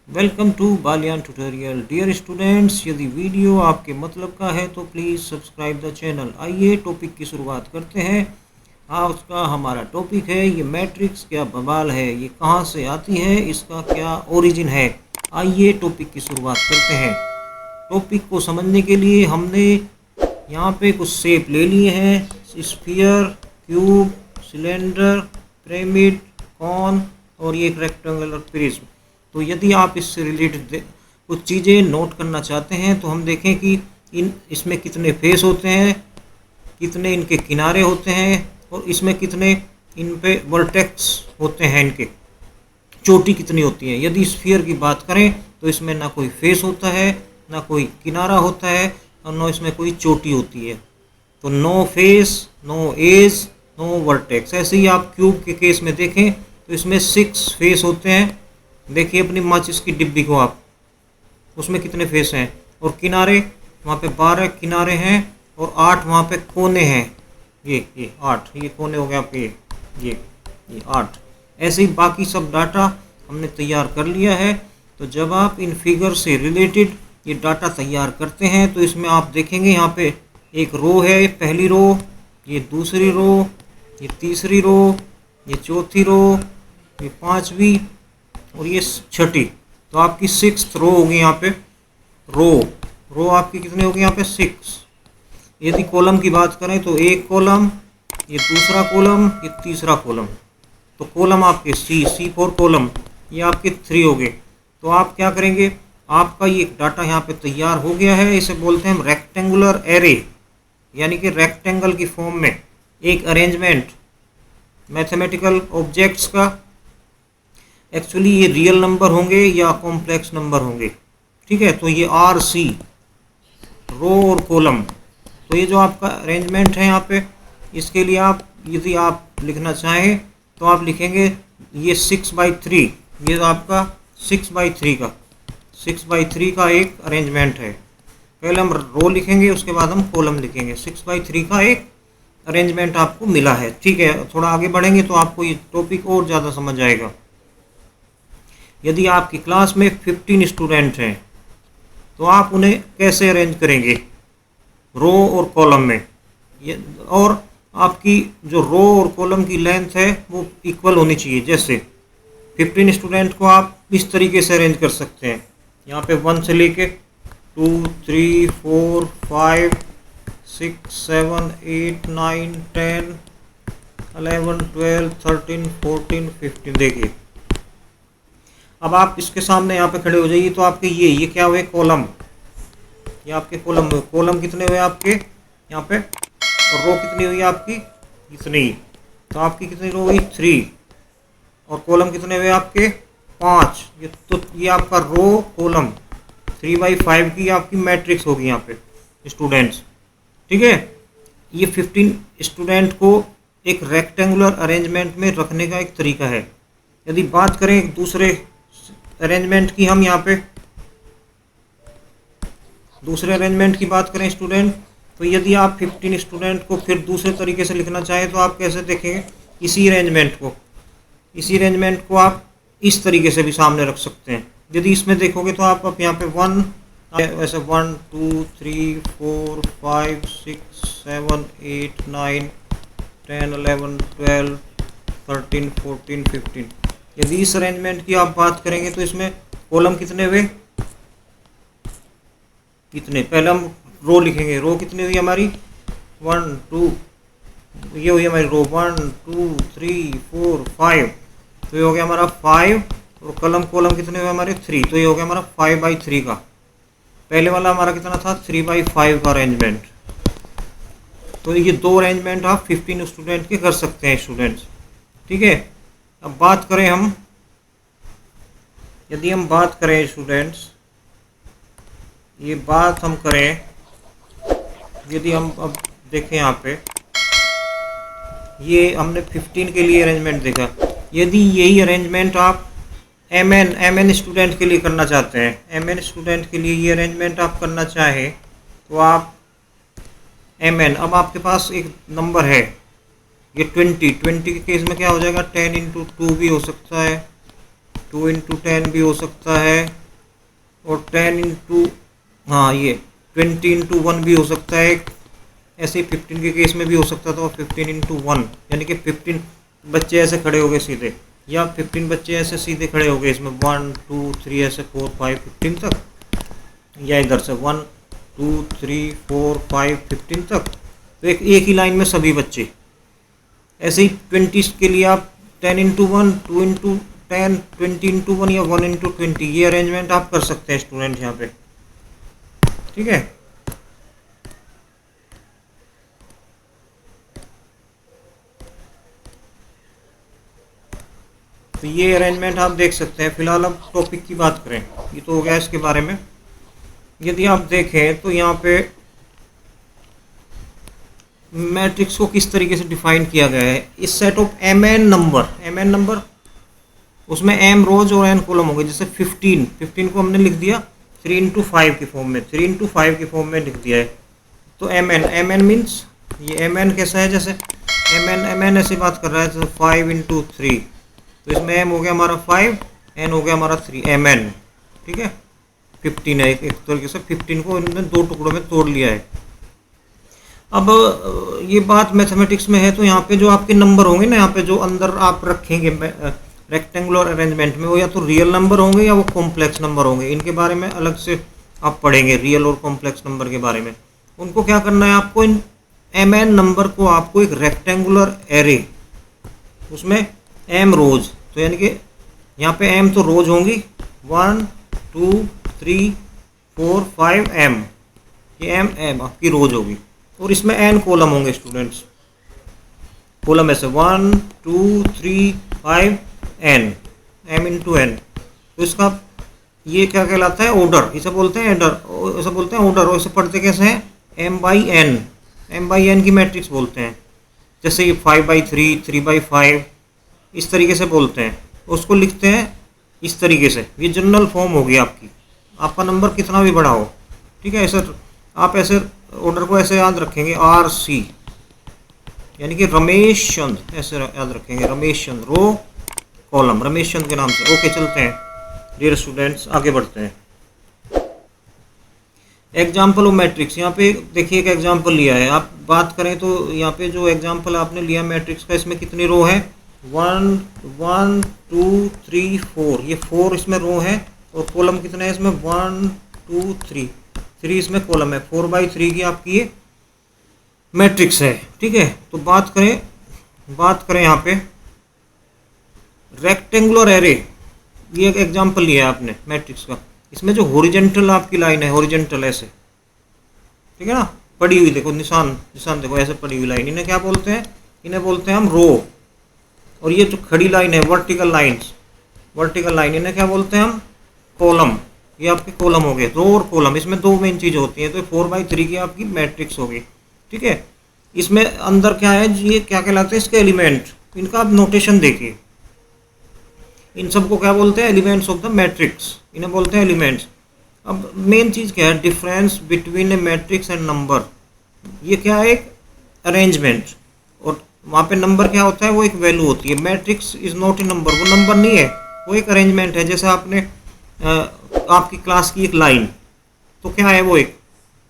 Welcome to Baliyan tutorial. Dear students, यदि video आपके मतलब का है तो प्लीज़ सब्सक्राइब द चैनल। आइए टॉपिक की शुरुआत करते हैं। आज का हमारा टॉपिक है ये मैट्रिक्स क्या बवाल है, ये कहाँ से आती है, इसका क्या ओरिजिन है। आइए टॉपिक की शुरुआत करते हैं। टॉपिक को समझने के लिए हमने यहाँ पे कुछ शेप ले लिए हैं: sphere, cube, cylinder, pyramid, cone और ये एक रेक्टेंगुलर प्रिज्म। तो यदि आप इससे रिलेटेड कुछ चीज़ें नोट करना चाहते हैं तो हम देखें कि इसमें कितने फेस होते हैं, कितने इनके किनारे होते हैं और इसमें कितने इन पे वर्टेक्स होते हैं, इनके चोटी कितनी होती है। यदि स्फीयर की बात करें तो इसमें ना कोई फेस होता है, ना कोई किनारा होता है और ना इसमें कोई चोटी होती है। तो no face, no edge, no vertex. ऐसे ही आप क्यूब के केस में देखें तो इसमें 6 फेस होते हैं। देखिए अपनी माचिस की डिब्बी को आप, उसमें कितने फेस हैं। और किनारे वहाँ पे 12 किनारे हैं और 8 वहाँ पे कोने हैं। ये 8 ये कोने हो गए आपके, ये 8। ऐसे ही बाकी सब डाटा हमने तैयार कर लिया है। तो जब आप इन फिगर से रिलेटेड ये डाटा तैयार करते हैं तो इसमें आप देखेंगे यहाँ पे एक रो है, पहली रो, ये दूसरी रो, ये तीसरी रो, ये चौथी रो, ये पांचवी और ये छठी। तो आपकी 6th रो होगी यहाँ पे। रो आपकी कितनी होगी यहाँ पे? 6। यदि कॉलम की बात करें तो एक कॉलम, ये दूसरा कॉलम, ये तीसरा कॉलम। तो कॉलम आपके C4 कॉलम, ये आपके 3 हो गए। तो आप क्या करेंगे, आपका ये डाटा यहाँ पे तैयार हो गया है। इसे बोलते हैं हम रेक्टेंगुलर एरे, यानी कि रेक्टेंगल की फॉर्म में एक अरेंजमेंट मैथमेटिकल ऑब्जेक्ट्स का। एक्चुअली ये रियल नंबर होंगे या कॉम्प्लेक्स नंबर होंगे, ठीक है। तो ये RC, रो और कॉलम। तो ये जो आपका अरेंजमेंट है यहाँ पे, इसके लिए आप यदि आप लिखना चाहें तो आप लिखेंगे ये 6/3। ये आपका 6/3 का एक अरेंजमेंट है। पहले हम रो लिखेंगे, उसके बाद हम कॉलम लिखेंगे। 6/3 का एक अरेंजमेंट आपको मिला है, ठीक है। थोड़ा आगे बढ़ेंगे तो आपको ये टॉपिक और ज़्यादा समझ आएगा। यदि आपकी क्लास में 15 स्टूडेंट हैं तो आप उन्हें कैसे अरेंज करेंगे रो और कॉलम में। और आपकी जो रो और कॉलम की लेंथ है वो इक्वल होनी चाहिए। जैसे 15 स्टूडेंट को आप इस तरीके से अरेंज कर सकते हैं। यहाँ पे 1 से लेके 2, 3, 4, 5, 6, 7, 8, 9, 10, 11, 12, 13, 14, 15। देखिए अब आप इसके सामने यहाँ पे खड़े हो जाइए तो आपके ये क्या हुए? कॉलम। ये आपके कॉलम हुए। कॉलम कितने हुए आपके यहाँ पे, और रो कितनी हुई आपकी? इतनी। तो आपकी कितनी रो हुई? 3। और कॉलम कितने हुए आपके? 5। ये आपका रो कॉलम 3/5 की आपकी मैट्रिक्स होगी यहाँ पे स्टूडेंट्स, ठीक है। ये 15 स्टूडेंट को एक रेक्टेंगुलर अरेंजमेंट में रखने का एक तरीका है। यदि बात करें एक दूसरे अरेंजमेंट की, हम यहाँ पे दूसरे अरेंजमेंट की बात करें स्टूडेंट, तो यदि आप 15 स्टूडेंट को फिर दूसरे तरीके से लिखना चाहें तो आप कैसे देखेंगे? इसी अरेंजमेंट को आप इस तरीके से भी सामने रख सकते हैं। यदि इसमें देखोगे तो आप यहाँ पे 1 ऐसे 1 2 3 4 5 6 7 8 9 10 11 12 13 14 15। यदि इस अरेंजमेंट की आप बात करेंगे तो इसमें कॉलम कितने हुए? कितने? पहले हम रो लिखेंगे। रो कितनी हुई हमारी? 1 2, ये हुई हमारी रो 1 2 3 4 5। तो ये हो गया हमारा 5। और कॉलम कितने हुए हमारे? 3। तो ये हो गया हमारा 5/3 का। पहले वाला हमारा कितना था? 3/5 का अरेंजमेंट। तो ये 2 अरेंजमेंट आप 15 स्टूडेंट के कर सकते हैं स्टूडेंट्स, ठीक है। अब बात करें हम, यदि हम बात करें स्टूडेंट्स, ये बात हम करें, यदि हम अब देखें यहाँ पे, ये हमने 15 के लिए अरेंजमेंट देखा। यदि यही अरेंजमेंट आप MN स्टूडेंट के लिए करना चाहते हैं, MN स्टूडेंट के लिए ये अरेंजमेंट आप करना चाहें तो आप MN, अब आपके पास एक नंबर है ये 20 के केस में क्या हो जाएगा? 10 × 2 भी हो सकता है, 2 × 10 भी हो सकता है, और 10 इंटू, हाँ ये 20 × 1 भी हो सकता है। ऐसे ही 15 के केस में भी हो सकता था, और 15 × 1 यानी कि 15 बच्चे ऐसे खड़े हो गए सीधे, या 15 बच्चे ऐसे सीधे खड़े हो गए इसमें 1 2 3 ऐसे 4 5 15 तक, या इधर से 1 2 3 4 5 15 तक। तो एक ही लाइन में सभी बच्चे। ऐसे ही 20 के लिए आप 10 × 1 2 × 10 20 × 1 या 1 × 20, ये अरेंजमेंट आप कर सकते हैं स्टूडेंट यहाँ पे, ठीक है। तो ये अरेंजमेंट आप देख सकते हैं। फिलहाल अब टॉपिक की बात करें, ये तो हो गया इसके बारे में। यदि आप देखें तो यहाँ पे मैट्रिक्स को किस तरीके से डिफाइन किया गया है। इस सेट ऑफ mn नंबर, उसमें m रोज और n कॉलम हो गए। जैसे 15 को हमने लिख दिया 3 × 5 के फॉर्म में, 3 × 5 के फॉर्म में लिख दिया है। तो mn मीन्स ये mn कैसा है, जैसे mn ऐसी बात कर रहा है, जैसे 5 × 3, तो इसमें m हो गया हमारा 5, n हो गया हमारा 3, mn, ठीक है। 15 है, एक तरीके से 15 को इन्होंने 2 टुकड़ों में तोड़ लिया है। अब ये बात मैथमेटिक्स में है, तो यहाँ पे जो आपके नंबर होंगे ना, यहाँ पे जो अंदर आप रखेंगे रेक्टेंगुलर अरेंजमेंट में, वो या तो रियल नंबर होंगे या वो कॉम्प्लेक्स नंबर होंगे। इनके बारे में अलग से आप पढ़ेंगे, रियल और कॉम्प्लेक्स नंबर के बारे में। उनको क्या करना है आपको, इन mn नंबर को आपको एक रेक्टेंगुलर एरे, उसमें m रोज, तो यानी कि यहाँ पे m तो रोज होंगी 1 2 3 4 5 m, ये m आपकी रोज होगी, और इसमें n कॉलम होंगे स्टूडेंट्स। कॉलम ऐसे 1 2 3 5 n, m × n। तो इसका ये क्या कहलाता है, ऑर्डर, इसे बोलते हैं एडर, इसे बोलते हैं ऑर्डर। और इसे पढ़ते कैसे हैं, m/n की मैट्रिक्स बोलते हैं। जैसे ये 5/3 3/5 इस तरीके से बोलते हैं, उसको लिखते हैं इस तरीके से। ये जनरल फॉर्म होगी आपकी, आपका नंबर कितना भी बड़ा हो, ठीक है। ऐसे आप ऐसे ऑर्डर को ऐसे याद रखेंगे, RC यानी कि रमेश चंद, ऐसे याद रखेंगे, रमेश चंद, रो कॉलम रमेश चंद के नाम से। ओके, चलते हैं डियर स्टूडेंट्स, आगे बढ़ते हैं। एग्जाम्पल ऑफ मैट्रिक्स, यहाँ पे देखिए एक एग्जाम्पल लिया है। आप बात करें तो यहाँ पे जो एग्जाम्पल आपने लिया मैट्रिक्स का, इसमें कितनी रो है, 1 1 2 3 4, ये 4 इसमें रो है, और कॉलम कितने हैं इसमें, 1 2 3 इसमें कॉलम है। 4/3 की आपकी ये मैट्रिक्स है, ठीक है। तो बात करें यहाँ पे रेक्टेंगुलर एरे, ये एक एग्जाम्पल लिया है आपने मैट्रिक्स का। इसमें जो हॉरिजेंटल आपकी लाइन है, हॉरिजेंटल ऐसे, ठीक है ना, पड़ी हुई, देखो निशान देखो, ऐसे पड़ी हुई लाइन, इन्हें क्या बोलते हैं, इन्हें बोलते हैं हम रो। और ये जो खड़ी लाइन है, वर्टिकल लाइन, इन्हें क्या बोलते हैं हम, कॉलम। ये आपके कॉलम हो गए, रो और कॉलम, इसमें दो मेन चीज़ होती हैं। तो 4/3 की आपकी मैट्रिक्स होगी, ठीक है। इसमें अंदर क्या है, ये क्या कहलाते हैं इसके एलिमेंट, इनका आप नोटेशन देखिए। इन सबको क्या बोलते हैं, एलिमेंट्स ऑफ द मैट्रिक्स, इन्हें बोलते हैं एलिमेंट्स। अब मेन चीज़ क्या है, difference between A matrix and number. ये क्या है, एक अरेंजमेंट, और वहाँ पे नंबर क्या होता है, वो एक वैल्यू होती है। Matrix is not a number, वो नंबर नहीं है, वो एक अरेंजमेंट है। जैसे आपने आपकी क्लास की एक लाइन, तो क्या है, वो एक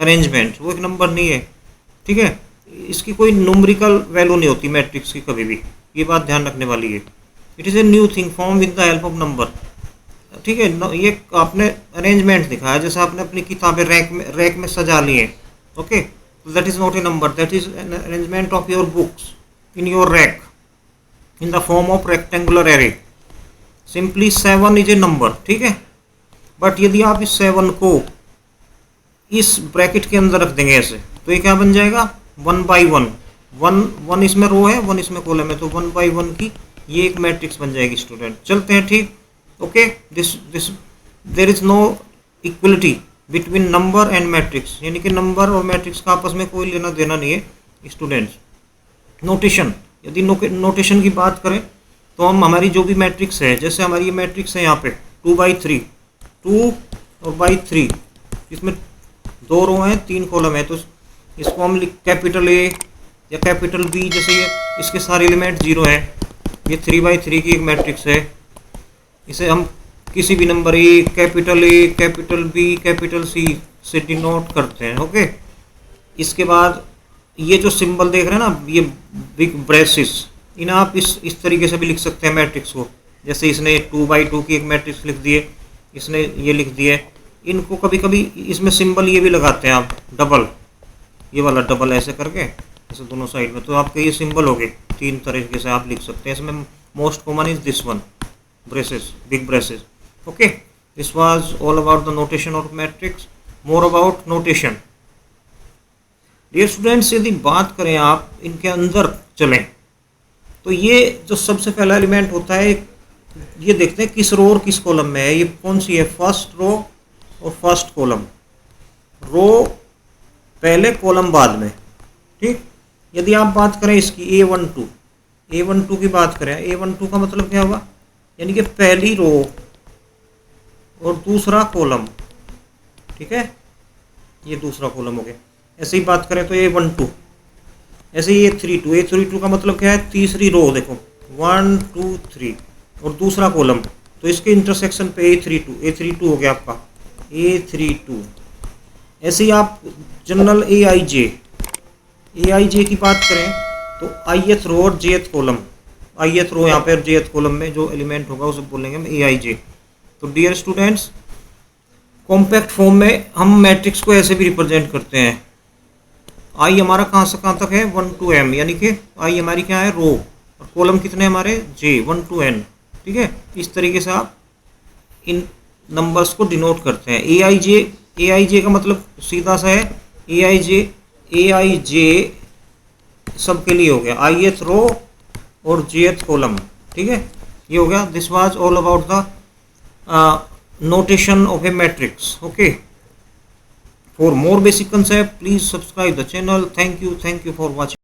अरेंजमेंट, वो एक नंबर नहीं है, ठीक है। इसकी कोई न्यूमेरिकल वैल्यू नहीं होती मैट्रिक्स की कभी भी, ये बात ध्यान रखने वाली है। It is a new thing form with the help of number, ठीक है। ये आपने अरेंजमेंट दिखाया, जैसे आपने अपनी किताबें रैक में सजा ली हैं, okay, that is not a number, that is an arrangement of your books in your rack in the form of rectangular array. Simply 7 is a number, ठीक है। बट यदि आप इस 7 को इस ब्रैकेट के अंदर रख देंगे ऐसे, तो ये क्या बन जाएगा, 1/1, 1 इसमें रो है, 1 इसमें कॉलम है, तो 1/1 की ये एक मैट्रिक्स बन जाएगी स्टूडेंट। चलते हैं, ठीक, okay. This there is no equality between number and matrix, यानी कि नंबर और मैट्रिक्स का आपस में कोई लेना देना नहीं है स्टूडेंट्स। नोटेशन, यदि नोटेशन की बात करें तो हम हमारी जो भी मैट्रिक्स है, जैसे हमारी ये मैट्रिक्स है यहाँ पे 2/3, 2 और 3, इसमें 2 रो हैं 3 कॉलम है, तो इसको हम कैपिटल A या कैपिटल B, जैसे ये इसके सारे एलिमेंट 0 हैं। ये 3/3 की एक मैट्रिक्स है, इसे हम किसी भी number A, capital B, capital C से डिनोट करते हैं। ओके, इसके बाद ये जो सिंबल देख रहे हैं ना, ये बिग ब्रेसिस, इन्हें आप इस तरीके से भी लिख सकते हैं मैट्रिक्स को। जैसे इसने 2/2 की एक मैट्रिक्स लिख दिए, इसने ये लिख दिए। इनको कभी कभी इसमें सिंबल ये भी लगाते हैं आप, डबल, ये वाला डबल ऐसे करके ऐसे दोनों साइड में, तो आपके ये सिंबल हो गए। 3 तरीके से आप लिख सकते हैं। इसमें most common is this one, braces, big braces. Okay, this was all about the notation of matrix. More about notation. Dear students, यदि बात करें आप इनके अंदर चलें, तो ये जो सबसे पहला एलिमेंट होता है, ये देखते हैं किस रो और किस कॉलम में है। ये कौन सी है, फर्स्ट रो और फर्स्ट कॉलम। रो पहले, कॉलम बाद में। ठीक, यदि आप बात करें इसकी A12 की बात करें, A12 का मतलब क्या होगा, यानी कि पहली रो और दूसरा कॉलम। ठीक है, ये दूसरा कॉलम हो गया। ऐसे ही बात करें तो A12, ऐसे ही A32 का मतलब क्या है, तीसरी रो। देखो 1 2 3 और दूसरा कॉलम, तो इसके इंटरसेक्शन पे A32 हो गया आपका A32। ऐसे ही आप जनरल AIJ की बात करें तो ith रो और jth कॉलम, ith रो यहाँ पे और jth कॉलम में जो एलिमेंट होगा उसे बोलेंगे हम AIJ। तो डियर स्टूडेंट्स, कॉम्पैक्ट फॉर्म में हम मैट्रिक्स को ऐसे भी रिप्रेजेंट करते हैं। आई हमारा कहाँ से कहाँ तक है, 1 to m, यानी कि आई हमारी क्या है, रो, और कॉलम कितने हमारे, j, 1 to n। ठीक है, इस तरीके से आप इन नंबर्स को डिनोट करते हैं। AIJ का मतलब सीधा सा है, AIJ सबके लिए हो गया, ith रो और jth कॉलम। ठीक है, ये हो गया। This was all about the notation of a matrix. Okay, for more basic concept please subscribe the channel. Thank you for watching.